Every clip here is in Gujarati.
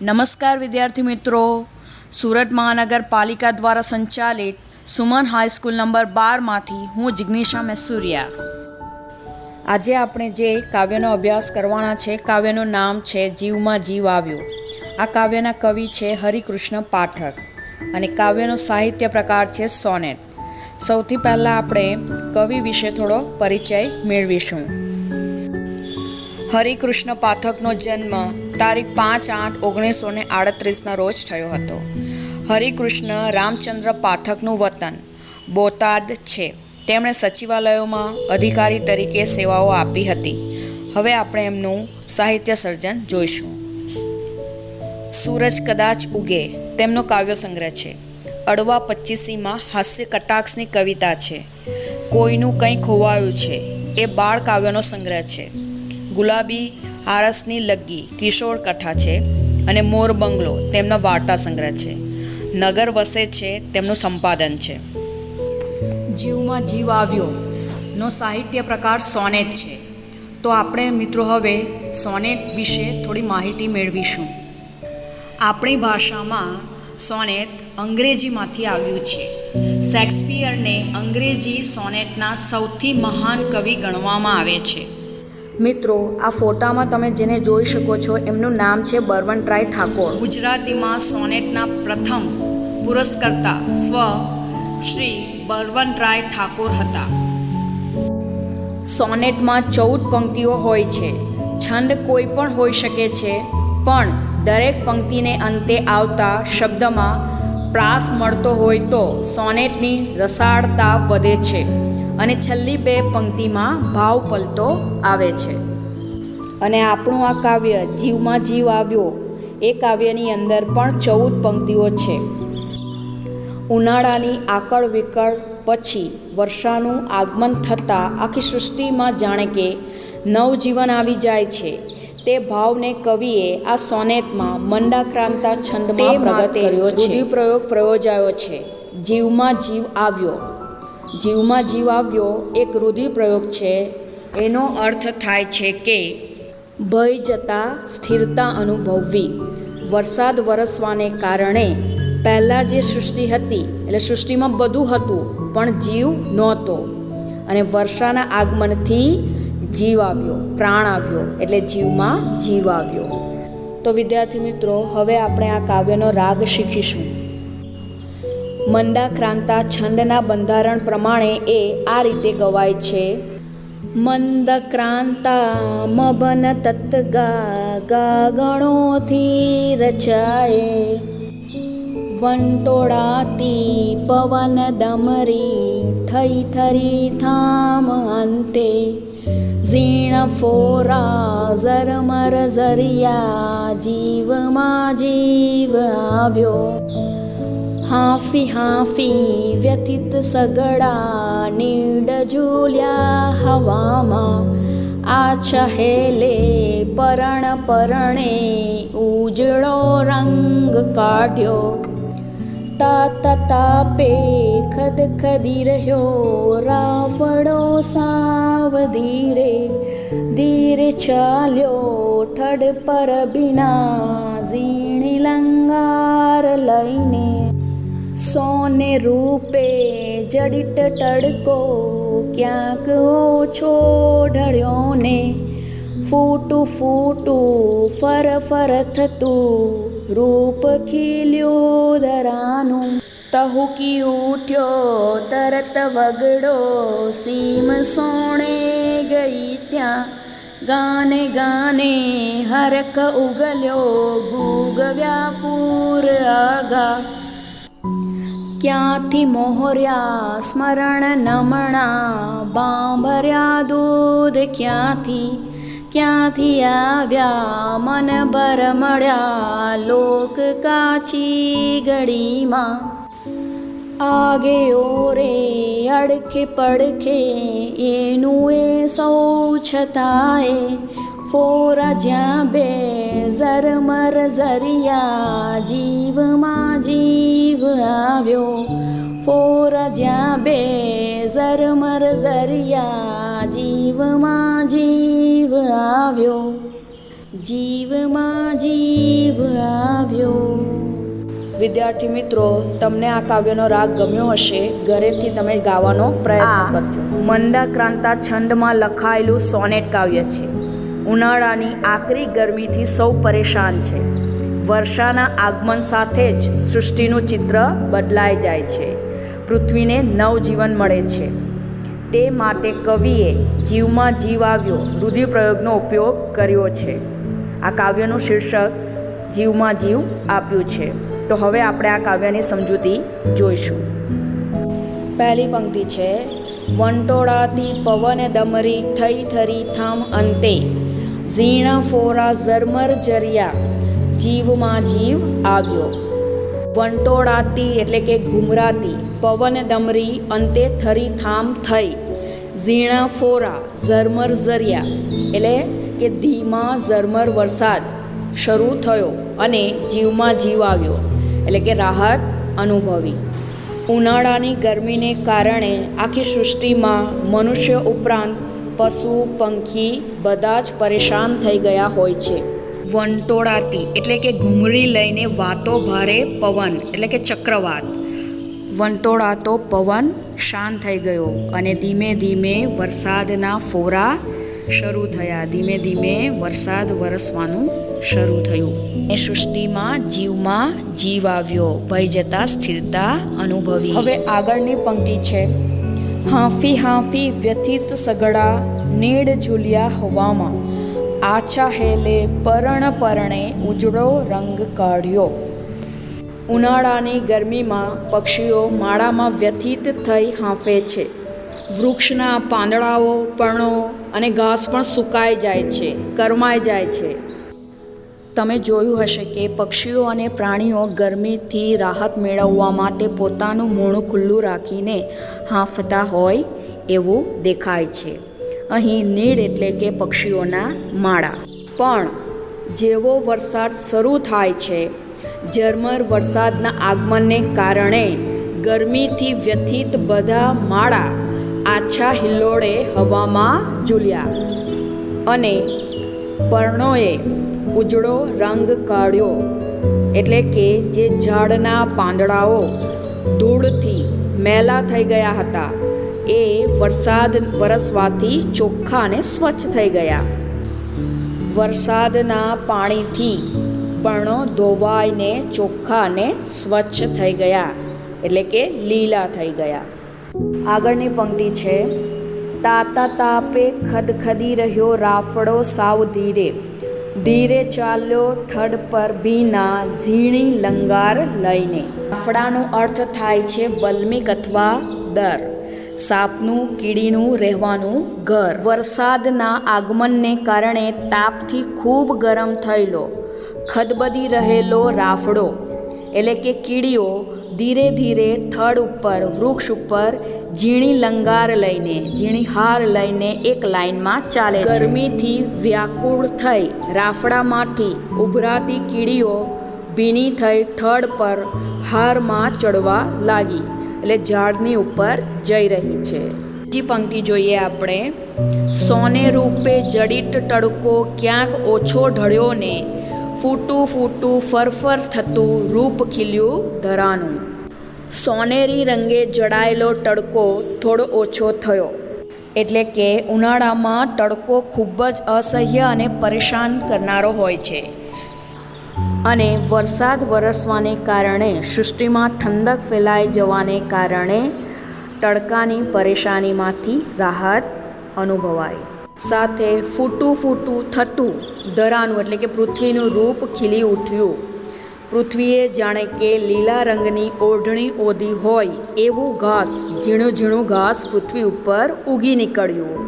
નમસ્કાર વિદ્યાર્થી મિત્રો, સુરત મહાનગરપાલિકા દ્વારા સંચાલિત સુમન હાઈસ્કૂલ નંબર 12માંથી હું જિગ્નેશા મેસુરિયા. આજે આપણે જે કાવ્યનો અભ્યાસ કરવાના છે, કાવ્યનું નામ છે જીવમાં જીવ આવ્યો. આ કાવ્યના કવિ છે હરિકૃષ્ણ પાઠક અને કાવ્યનો સાહિત્ય પ્રકાર છે સોનેટ. સૌથી પહેલાં આપણે કવિ વિશે થોડો પરિચય મેળવીશું. હરિકૃષ્ણ પાઠકનો જન્મ તારીખ 5/8/1938 રોજ થયો હતો. હરિકૃષ્ણ રામચંદ્ર પાઠકનું વતન બોટાદ છે. તેમણે સચિવાલયોમાં અધિકારી તરીકે સેવાઓ આપી હતી. હવે આપણે એમનું સાહિત્ય સર્જન જોઈશું. સૂરજ કદાચ ઉગે તેમનો કાવ્ય સંગ્રહ છે. અડવા 25માં હાસ્ય કટાક્ષની કવિતા છે. કોઈનું કંઈ ખોવાયું છે એ બાળ કાવ્યનો સંગ્રહ છે. ગુલાબી આરસની લગ્ગી કિશોર કથા છે અને મોર બંગલો તેમનો વાર્તા સંગ્રહ છે. નગર વસે છે તેમનું સંપાદન છે. જીવમાં જીવ આવ્યો નો સાહિત્ય પ્રકાર સોનેટ છે. તો આપણે મિત્રો હવે સોનેટ વિશે થોડી માહિતી મેળવીશું. આપણી ભાષામાં સોનેટ અંગ્રેજીમાંથી આવ્યું છે. શેક્સપિયરને અંગ્રેજી સોનેટના સૌથી મહાન કવિ ગણવામાં આવે છે. મિત્રો, આ ફોટામાં તમે જેને જોઈ શકો છો એમનું નામ છે બળવંતરાય ઠાકોર. ગુજરાતીમાં સોનેટના પ્રથમ પુરસ્કર્તા શ્રી બળવંતરાય ઠાકોર હતા. સોનેટમાં 14 પંક્તિઓ હોય છે. છંદ કોઈ પણ હોઈ શકે છે, પણ દરેક પંક્તિને અંતે આવતા શબ્દમાં પ્રાસ મળતો હોય તો સોનેટની રસાળતા વધે છે અને છેલ્લી 2 પંક્તિમાં ભાવ પલટો આવે છે. અને આપણું આ કાવ્ય જીવમાં જીવ આવ્યો એ કાવ્યની અંદર પણ 14 પંક્તિઓ છે. ઉનાળાની આકળ વિકળ પછી વર્ષાનું આગમન થતાં આખી સૃષ્ટિમાં જાણે કે નવજીવન આવી જાય છે. તે ભાવને કવિએ આ સોનેટમાં મંદાક્રાંતા છંદમાં પ્રગટ કર્યો છે. રૂઢિપ્રયોગ પ્રયોજાયો છે. જીવમાં જીવ આવ્યો. જીવમાં જીવ આવ્યો એક રૂઢિપ્રયોગ છે. એનો અર્થ થાય છે કે ભય જતાં સ્થિરતા અનુભવવી. વરસાદ વરસવાને કારણે પહેલાં જે સૃષ્ટિ હતી, એટલે સૃષ્ટિમાં બધું હતું પણ જીવ નહોતો, અને વર્ષાના આગમનથી જીવ આવ્યો, પ્રાણ આવ્યો, એટલે જીવમાં જીવ આવ્યો. તો વિદ્યાર્થી મિત્રો, હવે આપણે આ કાવ્યનો રાગ શીખીશું. મંદાક્રાંતા છંદના બંધારણ પ્રમાણે એ આ રીતે ગવાય છે. મંદક્રાંતા મબન તત ગા ગણોથી રચાય, વંટોળાતી પવન દમરી થઈ થરી થામ અંતે, ઝીણ ફોરા ઝરમર ઝરિયા જીવમાં જીવ આવ્યો. હાંફી હાંફી વ્યથિત સગડા નીડ ઝૂલ્યા હવામાં, આછહેલે પરણ પરણે ઉજળો રંગ કાઢ્યો. તાત તાપે ખદખદી રહ્યો રાફડો સાવ ધીરે, ધીરે ચાલ્યો ઠડ પર ભીના ઝીણી લંગાર લઈને. સોને રૂપે જડિત તડકો ક્યાંક ઓછો ઢળ્યો ને, ફૂટું ફૂટું ફર ફર થતું રૂપ ખીલ્યું ધરાનું. તહુકી ઉઠ્યો તરત વગડો સીમ સોણે ગઈ ત્યાં, ગાને ગાને હરખ ઉગલ્યો ગુગવ્યા પૂર આગા. ક્યાંથી મોહર્યા સ્મરણ નમણા બાંભર્યા દૂધ, ક્યાંથી ક્યાંથી આવ્યા મન ભરમળ્યા લોક કાચી ઘડીમાં. આગે ઓરે અડખે પડખે એનું એ સૌ છતાંય, ફોરા જ્યાં બે ઝરમર ઝરિયા જીવમાં જીવ આવ્યો. ફોરા જ્યાં બે ઝરમર ઝરિયા જીવમાં જીવ આવ્યો. જીવમાં જીવ આવ્યો. વિદ્યાર્થી મિત્રો, તમને આ કાવ્યનો રાગ ગમ્યો હશે. ઘરેથી તમે ગાવાનો પ્રયત્ન કરજો. મંદાક્રાંતા છંદમાં લખાયેલું સોનેટ કાવ્ય છે. ઉનાળાની આકરી ગરમીથી સૌ પરેશાન છે. વર્ષાના આગમન સાથે જ સૃષ્ટિનું ચિત્ર બદલાઈ જાય છે. પૃથ્વીને નવજીવન મળે છે. તે માટે કવિએ જીવમાં જીવ આવ્યો રૂઢિપ્રયોગનો ઉપયોગ કર્યો છે. આ કાવ્યનું શીર્ષક જીવમાં જીવ આપ્યું છે. તો હવે આપણે આ કાવ્યની સમજૂતી જોઈશું. પહેલી પંક્તિ છે: વંટોળાતી પવન દમરી થઈ થરી થામ અંતે, ઝીણા ફોરા ઝરમર જરિયા, જીવમાં જીવ આવ્યો. વંટોળાતી એટલે કે ઘૂમરાતી, પવન દમરી અંતે થરી થામ થઈ, ઝીણા ફોરા ઝરમર ઝરિયા એટલે કે ધીમા ઝરમર વરસાદ શરૂ થયો અને જીવમાં જીવ આવ્યો એટલે કે રાહત અનુભવી. ઉનાળાની ગરમીને કારણે આખી સૃષ્ટિમાં મનુષ્ય ઉપરાંત પશુ પંખી બધા જ પરેશાન થઈ ગયા હોય છે. વંટોળાતી એટલે કે ઘૂમરી લઈને વાતો ભારે પવન એટલે કે ચક્રવાત. વંટોળાતો પવન શાંત થઈ ગયો અને ધીમે ધીમે વરસાદના ફોરા શરૂ થયા. ધીમે ધીમે વરસાદ વરસવાનું શરૂ થયું. એ સૃષ્ટિમાં જીવમાં જીવ આવ્યો, ભય જતા સ્થિરતા અનુભવી. હવે આગળની પંક્તિ છે: હાંફી હાંફી વ્યથિત સગડા, નીડ ઝૂલ્યા હવામાં, આછા હેલે પરણ પરણે ઉજળો રંગ કાઢ્યો. ઉનાળાની ગરમીમાં પક્ષીઓ માળામાં વ્યથિત થઈ હાંફે છે. વૃક્ષના પાંદડાઓ, પર્ણો અને ઘાસ પણ સુકાઈ જાય છે, કરમાઈ જાય છે. તમે જોયું હશે કે પક્ષીઓ અને પ્રાણીઓ ગરમીથી રાહત મેળવવા માટે પોતાનું મોઢું ખુલ્લું રાખીને હાંફતા હોય એવું દેખાય છે. અહીં નીડ એટલે કે પક્ષીઓના માળા. પણ જેવો વરસાદ શરૂ થાય છે, ઝરમર વરસાદના આગમનને કારણે ગરમીથી વ્યથિત બધા માળા આછા હિલ્લોળે હવામાં ઝૂલ્યા અને પર્ણોએ ઉજળો રંગ કાઢ્યો એટલે કે જે ઝાડના પાંદડાઓ ધૂળથી મેલા થઈ ગયા હતા એ વરસાદ વરસવાથી ચોખ્ખા અને સ્વચ્છ થઈ ગયા. વરસાદના પાણીથી પર્ણો ધોવાઈને ચોખ્ખા અને સ્વચ્છ થઈ ગયા એટલે કે લીલા થઈ ગયા. આગળની પંક્તિ છે: તાતા તાપે ખદખદી રહ્યો રાફડો સાવ ધીરે, ધીરે ચાલ્યો ઠડ પર ભીના ઝીણી લંગાર લઈને. રાફડાનો અર્થ થાય છે વલ્મિક અથવા દર, સાપનું કીડીનું રહેવાનું ઘર. વરસાદના આગમનને કારણે તાપથી ખૂબ ગરમ થયેલો ખદબદી રહેલો રાફડો એટલે કે કીડીઓ ધીરે ધીરે થડ ઉપર, વૃક્ષ ઉપર ઝીણી લંગાર લઈને, ઝીણી હાર લઈને એક લાઈનમાં ચાલે છે. ગરમીથી વ્યાકુળ થઈ રાફડામાંથી ઉભરાતી કીડીઓ ભીની થઈ થડ પર હારમાં ચડવા લાગી એટલે ઝાડની ઉપર જઈ રહી છે. બીજી પંક્તિ જોઈએ આપણે: સોને રૂપે જડિત તડકો ક્યાંક ઓછો ઢળ્યો ને, ફૂટું ફૂટું ફરફર થતું રૂપ ખીલ્યું ધરાનું. સોનેરી રંગે જડાયેલો તડકો થોડો ઓછો થયો એટલે કે ઉનાળામાં તડકો ખૂબ જ અસહ્ય અને પરેશાન કરનારો હોય છે અને વરસાદ વરસવાને કારણે સૃષ્ટિમાં ઠંડક ફેલાઈ જવાને કારણે તડકાની પરેશાનીમાંથી રાહત અનુભવાય. સાથે ફૂટું ફૂટું થતું ધરાનું એટલે કે પૃથ્વીનું રૂપ ખીલી ઉઠ્યું. પૃથ્વીએ જાણે કે લીલા રંગની ઓઢણી ઓઢી હોય એવું ઘાસ, ઝીણું ઝીણું ઘાસ પૃથ્વી ઉપર ઉગી નીકળ્યું.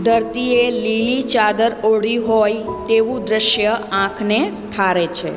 ધરતીએ લીલી ચાદર ઓઢી હોય તેવું દ્રશ્ય આંખને ઠારે છે.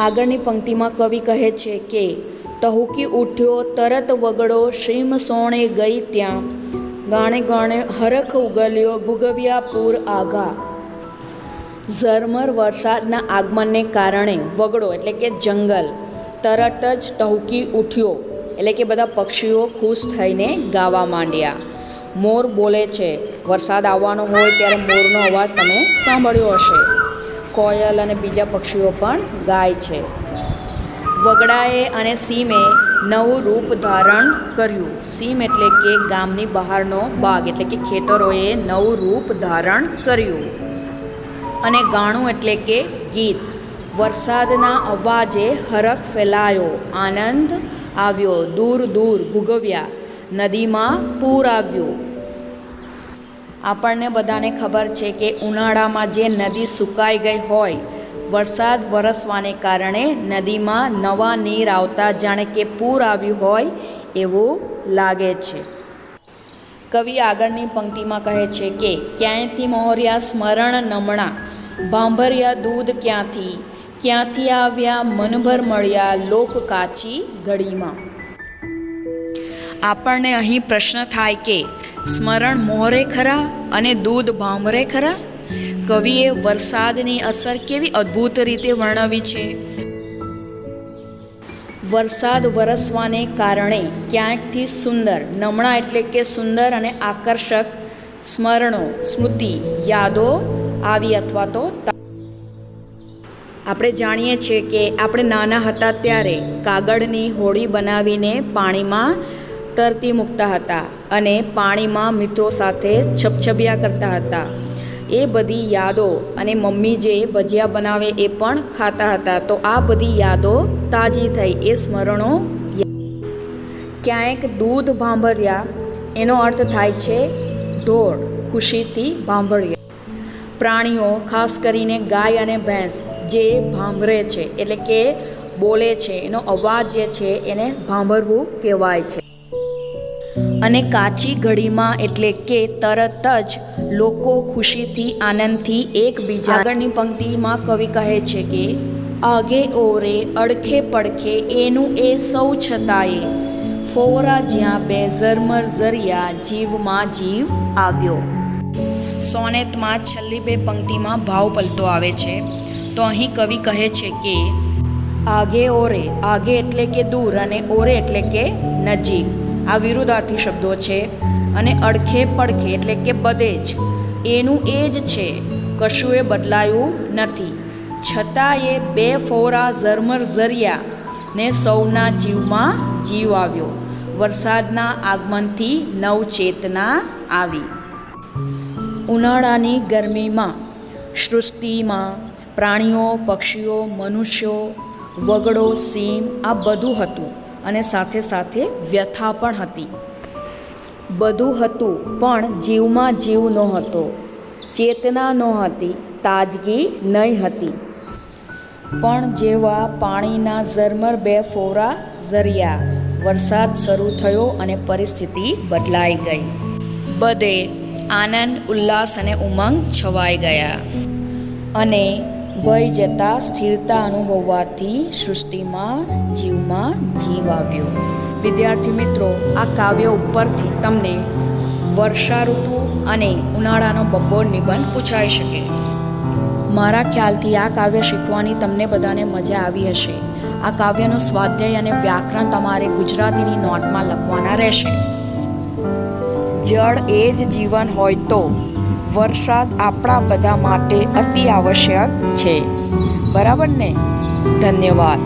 આગળની પંક્તિમાં કવિ કહે છે કે તહુકી ઉઠ્યો તરત વગડો શ્રીમ સોણે ગઈ ત્યાં, ગાણે ગાણે હરખ ઉગલ્યો ગુગવ્યા પૂર આઘા. ઝરમર વરસાદના આગમનને કારણે વગડો એટલે કે જંગલ તરત જ ટહુકી ઉઠ્યો એટલે કે બધા પક્ષીઓ ખુશ થઈને ગાવા માંડ્યા. મોર બોલે છે. વરસાદ આવવાનો હોય ત્યારે મોરનો અવાજ તમે સાંભળ્યો હશે. કોયલ અને બીજા પક્ષીઓ પણ ગાય છે. વગડાએ અને સીમે નવું રૂપ ધારણ કર્યું. સીમ એટલે કે ગામની બહારનો બાગ એટલે કે ખેતરોએ નવું રૂપ ધારણ કર્યું. અને ગાણું એટલે કે ગીત. વરસાદના અવાજે હરખ ફેલાયો, આનંદ આવ્યો, દૂર દૂર ભૂગવ્યા, નદીમાં પૂર આવ્યું. આપણને બધાને ખબર છે કે ઉનાળામાં જે નદી સુકાઈ ગઈ હોય, વરસાદ વરસવાને કારણે નદીમાં નવા નીર આવતા જાણે કે પૂર આવ્યું હોય એવું લાગે છે. કવિ આગળની પંક્તિમાં કહે છે કે ક્યાંયથી મોહર્યા સ્મરણ નમણા, ભાંભર્યા દૂધ ક્યાંથી, ક્યાંથી આવ્યા મનભર મળ્યા લોક કાચી ઘડીમાં. આપણને અહીં પ્રશ્ન થાય કે સ્મરણ મોહરે ખરા અને દૂધ ભાંભરે ખરા? કવિએ વરસાદની અસર કેવી અદ્ભુત રીતે વર્ણવી છે. વરસાદ વરસવાને કારણે ક્યાંકથી સુંદર, નમણા એટલે કે સુંદર અને આકર્ષક સ્મરણો, સ્મૃતિ, યાદો આવી અથવા તો આપણે જાણીએ છીએ કે આપણે નાના હતા ત્યારે કાગળની હોડી બનાવીને પાણીમાં તરતી મૂકતા હતા અને પાણીમાં મિત્રો સાથે છબછબિયા કરતા હતા. એ બધી યાદો અને મમ્મી જે ભજીયા બનાવે એ પણ ખાતા હતા. તો આ બધી યાદો તાજી થઈ, એ સ્મરણો. ક્યાંક દૂધ ભાંભર્યા એનો અર્થ થાય છે ઢોળ, ખુશીથી ભાંભળ્યા. પ્રાણીઓ ખાસ કરીને ગાય અને ભેંસ જે ભાંભરે છે એટલે કે બોલે છે, એનો અવાજ જે છે એને ભાંભરવું કહેવાય છે. અને કાચી ઘડીમાં એટલે કે તરત જ લોકો ખુશીથી આનંદથી એકબીજા. આગળની પંક્તિમાં કવિ કહે છે કે આગે ઓરે અડખે પડખે એનું એ સૌ છતાંય, ફોરા જ્યાં બે ઝરમર ઝરિયા જીવમાં જીવ આવ્યો. સોનેતમાં છેલ્લી બે પંક્તિમાં ભાવ પલટો આવે છે. તો અહીં કવિ કહે છે કે આગે ઓરે, આગે એટલે કે દૂર અને ઓરે એટલે કે નજીક, આ વિરુદ્ધાર્થી શબ્દો છે. અને અડખે પડખે એટલે કે બધે જ, એનું એ જ છે, કશું એ બદલાયું નથી. છતાં એ બે ફોરા ઝરમર ઝરિયા ને સૌના જીવમાં જીવ આવ્યો. વરસાદના આગમનથી નવચેતના આવી. ઉનાળાની ગરમીમાં સૃષ્ટિમાં પ્રાણીઓ, પક્ષીઓ, મનુષ્યો, વગડો, સીમ આ બધું હતું અને સાથે સાથે વ્યથા પણ હતી. બધું હતું પણ જીવમાં જીવ નહોતો, ચેતના નહોતી, તાજગી નહીં હતી. પણ જેવા પાણીના ઝરમર બે ફોરા ઝર્યા, વરસાદ શરૂ થયો અને પરિસ્થિતિ બદલાઈ ગઈ. બધે આનંદ, ઉલ્લાસ અને ઉમંગ છવાઈ ગયા અને ભય જતાં સ્થિરતા અનુભવવાથી સૃષ્ટિમાં જીવમાં જીવ આવ્યો. વિદ્યાર્થી મિત્રો, આ કાવ્ય ઉપરથી તમને વર્ષા ઋતુ અને ઉનાળાનો બપોર નિબંધ પૂછાઈ શકે. મારા ખ્યાલથી આ કાવ્ય શીખવાની તમને બધાને મજા આવી હશે. આ કાવ્યનું સ્વાધ્યાય અને વ્યાકરણ તમારે ગુજરાતીની નોટમાં લખવાના રહેશે. જળ એ જ જીવન હોય તો વરસાદ આપણા બધા માટે અતિ આવશ્યક છે. બરાબર ને? ધન્યવાદ.